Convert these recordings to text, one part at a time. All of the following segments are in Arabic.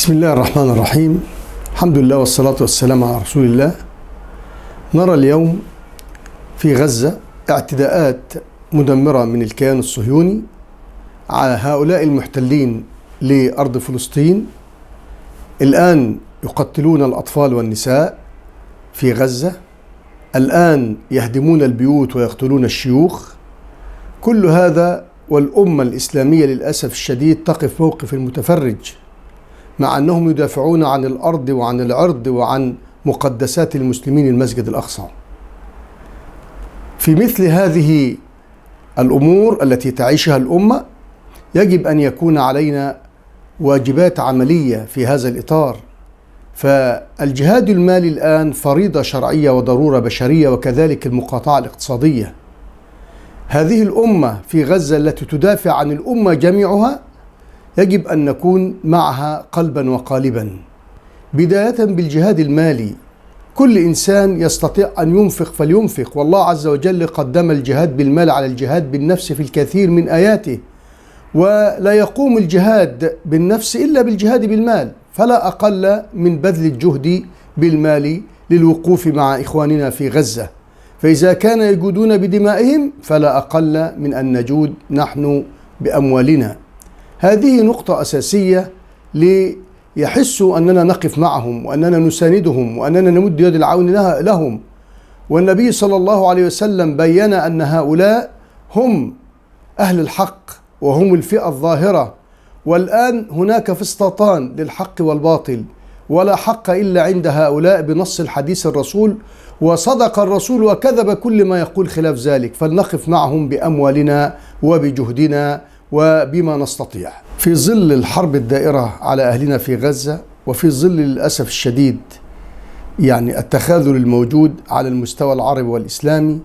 بسم الله الرحمن الرحيم. الحمد لله والصلاة والسلام على رسول الله. نرى اليوم في غزة اعتداءات مدمرة من الكيان الصهيوني على هؤلاء المحتلين لأرض فلسطين. الآن يقتلون الأطفال والنساء في غزة، الآن يهدمون البيوت ويقتلون الشيوخ. كل هذا والأمة الإسلامية للأسف الشديد تقف موقف المتفرج، مع أنهم يدافعون عن الأرض وعن العرض وعن مقدسات المسلمين المسجد الأقصى. في مثل هذه الأمور التي تعيشها الأمة يجب أن يكون علينا واجبات عملية في هذا الإطار. فالجهاد المالي الآن فريضة شرعية وضرورة بشرية، وكذلك المقاطعة الاقتصادية. هذه الأمة في غزة التي تدافع عن الأمة جميعها يجب أن نكون معها قلبا وقالبا، بداية بالجهاد المالي. كل إنسان يستطيع أن ينفق فلينفق، والله عز وجل قدم الجهاد بالمال على الجهاد بالنفس في الكثير من آياته، ولا يقوم الجهاد بالنفس إلا بالجهاد بالمال، فلا أقل من بذل الجهد بالمال للوقوف مع إخواننا في غزة. فإذا كان يجودون بدمائهم فلا أقل من أن نجود نحن بأموالنا. هذه نقطة أساسية ليحسوا أننا نقف معهم وأننا نساندهم وأننا نمد يد العون لهم. والنبي صلى الله عليه وسلم بيّن أن هؤلاء هم أهل الحق وهم الفئة الظاهرة، والآن هناك فسطاطان للحق والباطل، ولا حق إلا عند هؤلاء بنص الحديث الرسول، وصدق الرسول وكذب كل ما يقول خلاف ذلك. فلنقف معهم بأموالنا وبجهدنا وبما نستطيع في ظل الحرب الدائرة على أهلنا في غزة، وفي ظل للأسف الشديد التخاذل الموجود على المستوى العربي والإسلامي.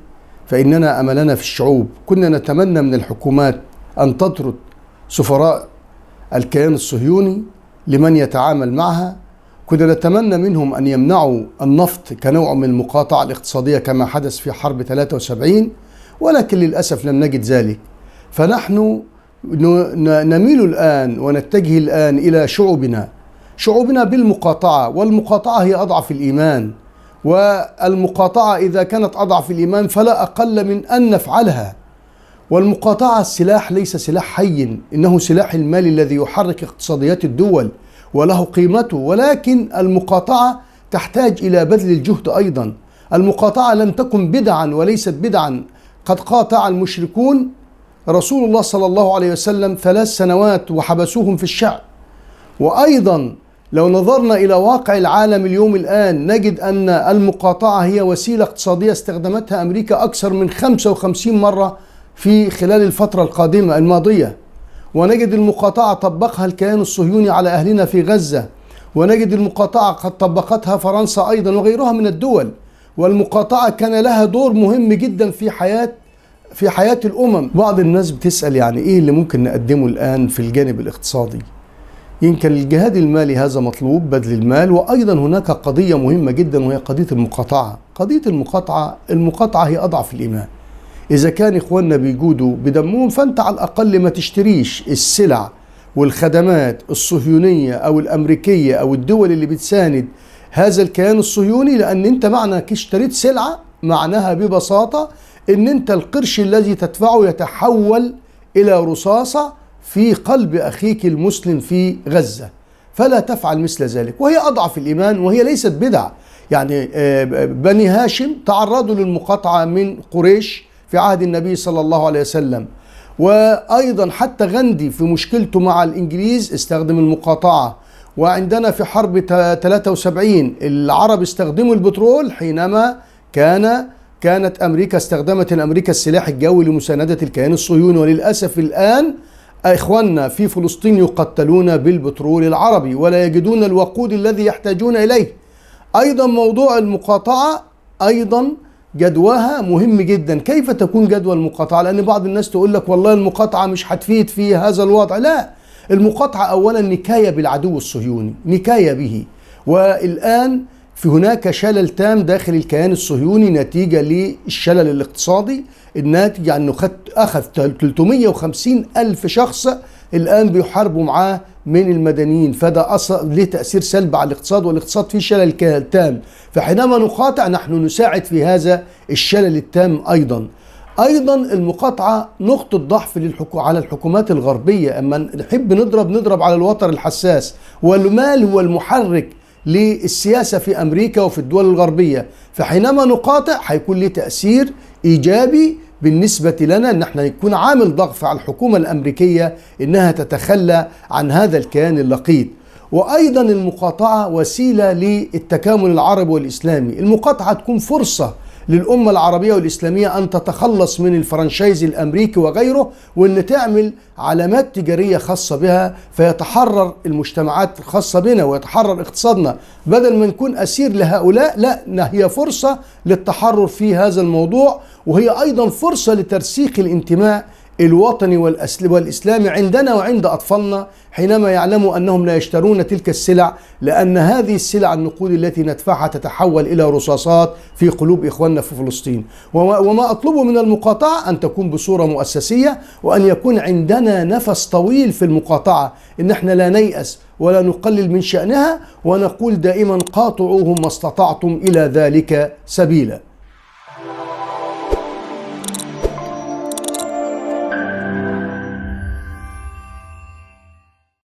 فإننا أملنا في الشعوب. كنا نتمنى من الحكومات أن تطرد سفراء الكيان الصهيوني لمن يتعامل معها. كنا نتمنى منهم أن يمنعوا النفط كنوع من المقاطعة الاقتصادية كما حدث في حرب 73، ولكن للأسف لم نجد ذلك. فنحن نميل الآن ونتجه الآن إلى شعوبنا بالمقاطعة، والمقاطعة هي أضعف الإيمان، والمقاطعة إذا كانت أضعف الإيمان فلا أقل من أن نفعلها. والمقاطعة السلاح ليس سلاح حي، إنه سلاح المال الذي يحرك اقتصاديات الدول وله قيمته، ولكن المقاطعة تحتاج إلى بذل الجهد أيضا. المقاطعة لم تكن بدعا وليست بدعا. قد قاطع المشركون رسول الله صلى الله عليه وسلم 3 سنوات وحبسوهم في الشعب. وأيضا لو نظرنا إلى واقع العالم اليوم الآن نجد أن المقاطعة هي وسيلة اقتصادية استخدمتها أمريكا أكثر من 55 مرة في خلال الفترة الماضية، ونجد المقاطعة طبقها الكيان الصهيوني على أهلنا في غزة، ونجد المقاطعة قد طبقتها فرنسا أيضا وغيرها من الدول. والمقاطعة كان لها دور مهم جدا في حياة الأمم. بعض الناس بتسأل إيه اللي ممكن نقدمه الآن في الجانب الاقتصادي؟ يمكن الجهاد المالي هذا مطلوب، بذل المال، وأيضا هناك قضية مهمة جدا وهي قضية المقاطعة. المقاطعة هي أضعف الإيمان. إذا كان إخواننا بيجودوا بدمهم فأنت على الأقل ما تشتريش السلع والخدمات الصهيونية أو الأمريكية أو الدول اللي بتساند هذا الكيان الصهيوني، لأن أنت معنى اشتريت سلعة معناها ببساطة إن أنت القرش الذي تدفعه يتحول إلى رصاصة في قلب أخيك المسلم في غزة. فلا تفعل مثل ذلك، وهي أضعف الإيمان وهي ليست بدعة. بني هاشم تعرضوا للمقاطعة من قريش في عهد النبي صلى الله عليه وسلم، وأيضا حتى غاندي في مشكلته مع الإنجليز استخدم المقاطعة. وعندنا في حرب 73 العرب استخدموا البترول حينما كانت استخدمت أمريكا السلاح الجوي لمساندة الكيان الصهيوني. وللأسف الآن إخواننا في فلسطين يقتلون بالبترول العربي ولا يجدون الوقود الذي يحتاجون إليه. أيضا موضوع المقاطعة أيضا جدواها مهم جدا. كيف تكون جدوى المقاطعة؟ لأن بعض الناس تقول لك والله المقاطعة مش هتفيد في هذا الوضع. لا، المقاطعة أولا نكاية بالعدو الصهيوني، نكاية به. والآن هناك شلل تام داخل الكيان الصهيوني نتيجة للشلل الاقتصادي الناتج أنه أخذ 350 ألف شخص الآن بيحاربوا معاه من المدنيين، فده أصلا له تأثير سلبي على الاقتصاد، والاقتصاد فيه شلل تام. فحينما نقاطع نحن نساعد في هذا الشلل التام أيضا. المقاطعة نقطة ضعف على الحكومات الغربية. أما نحب نضرب على الوتر الحساس، والمال هو المحرك للسياسة في أمريكا وفي الدول الغربية. فحينما نقاطع هيكون له تأثير إيجابي بالنسبة لنا، ان احنا يكون عامل ضغط على الحكومة الأمريكية انها تتخلى عن هذا الكيان اللقيط. وأيضا المقاطعة وسيلة للتكامل العربي والإسلامي. المقاطعة تكون فرصة للأمة العربية والإسلامية أن تتخلص من الفرنشايز الأمريكي وغيره، وأن تعمل علامات تجارية خاصة بها، فيتحرر المجتمعات الخاصة بنا ويتحرر اقتصادنا، بدل ما نكون أسير لهؤلاء. لا، هي فرصة للتحرر في هذا الموضوع، وهي أيضا فرصة لترسيخ الانتماء الوطني والإسلامي عندنا وعند أطفالنا، حينما يعلموا أنهم لا يشترون تلك السلع، لأن هذه السلع النقود التي ندفعها تتحول إلى رصاصات في قلوب إخواننا في فلسطين. وما أطلبه من المقاطعة أن تكون بصورة مؤسسية، وأن يكون عندنا نفس طويل في المقاطعة، إن احنا لا نيأس ولا نقلل من شأنها، ونقول دائما قاطعوهم ما استطعتم إلى ذلك سبيلا.